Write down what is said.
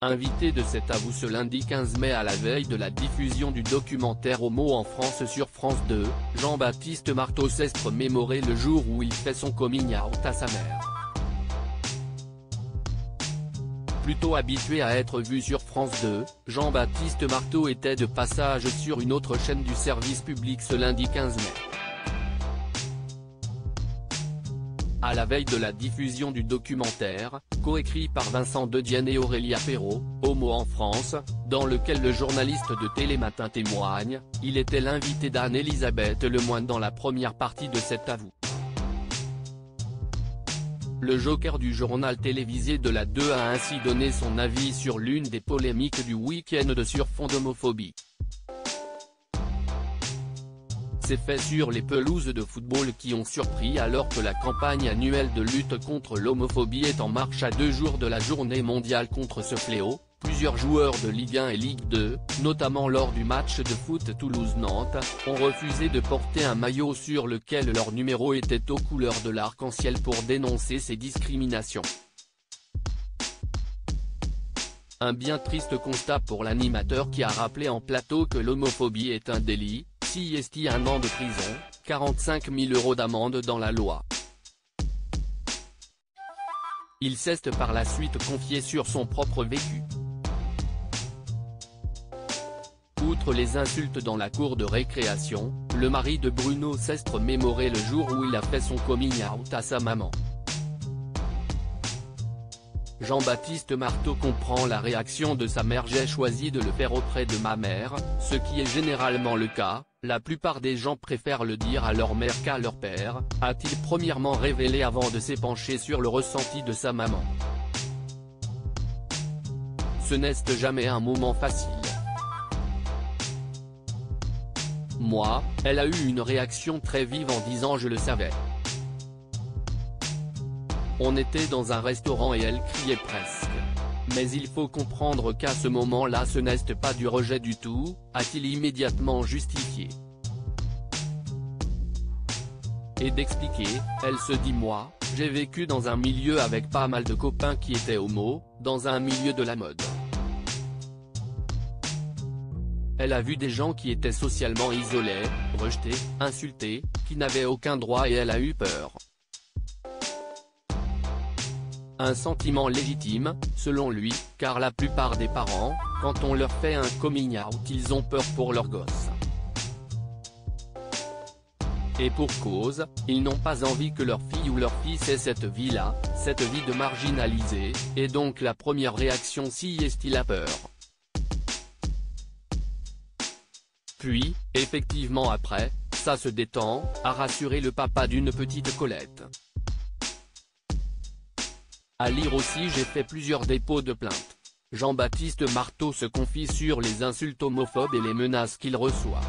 Invité de cet avou ce lundi 15 mai à la veille de la diffusion du documentaire Homo en France sur France 2, Jean-Baptiste Marteau s'est remémoré le jour où il fait son coming out à sa mère. Plutôt habitué à être vu sur France 2, Jean-Baptiste Marteau était de passage sur une autre chaîne du service public ce lundi 15 mai. À la veille de la diffusion du documentaire, coécrit par Vincent De Dienne et Aurélia Perrault, Homo en France, dans lequel le journaliste de Télématin témoigne, il était l'invité d'Anne-Elisabeth Lemoine dans la première partie de cet avou. Le joker du journal télévisé de la 2 a ainsi donné son avis sur l'une des polémiques du week-end sur fond d'homophobie. Ces faits sur les pelouses de football qui ont surpris alors que la campagne annuelle de lutte contre l'homophobie est en marche à 2 jours de la journée mondiale contre ce fléau. Plusieurs joueurs de Ligue 1 et Ligue 2, notamment lors du match de foot Toulouse-Nantes, ont refusé de porter un maillot sur lequel leur numéro était aux couleurs de l'arc-en-ciel pour dénoncer ces discriminations. Un bien triste constat pour l'animateur qui a rappelé en plateau que l'homophobie est un délit, s'y est 1 an de prison, 45 000 € d'amende dans la loi. Il s'est par la suite confié sur son propre vécu. Outre les insultes dans la cour de récréation, le mari de Bruno s'est remémoré le jour où il a fait son coming out à sa maman. Jean-Baptiste Marteau comprend la réaction de sa mère. J'ai choisi de le faire auprès de ma mère, ce qui est généralement le cas, la plupart des gens préfèrent le dire à leur mère qu'à leur père, a-t-il premièrement révélé avant de s'épancher sur le ressenti de sa maman. Ce n'est jamais un moment facile. Moi, elle a eu une réaction très vive en disant je le savais. On était dans un restaurant et elle criait presque. Mais il faut comprendre qu'à ce moment-là ce n'est pas du rejet du tout, a-t-il immédiatement justifié. Et d'expliquer, elle se dit moi, j'ai vécu dans un milieu avec pas mal de copains qui étaient homo, dans un milieu de la mode. Elle a vu des gens qui étaient socialement isolés, rejetés, insultés, qui n'avaient aucun droit et elle a eu peur. Un sentiment légitime, selon lui, car la plupart des parents, quand on leur fait un coming out ils ont peur pour leurs gosses. Et pour cause, ils n'ont pas envie que leur fille ou leur fils ait cette vie-là, cette vie de marginalisé, et donc la première réaction si est il a peur. Puis, effectivement après, ça se détend, a rassuré le papa d'une petite Colette. À lire aussi j'ai fait plusieurs dépôts de plainte. Jean-Baptiste Marteau se confie sur les insultes homophobes et les menaces qu'il reçoit.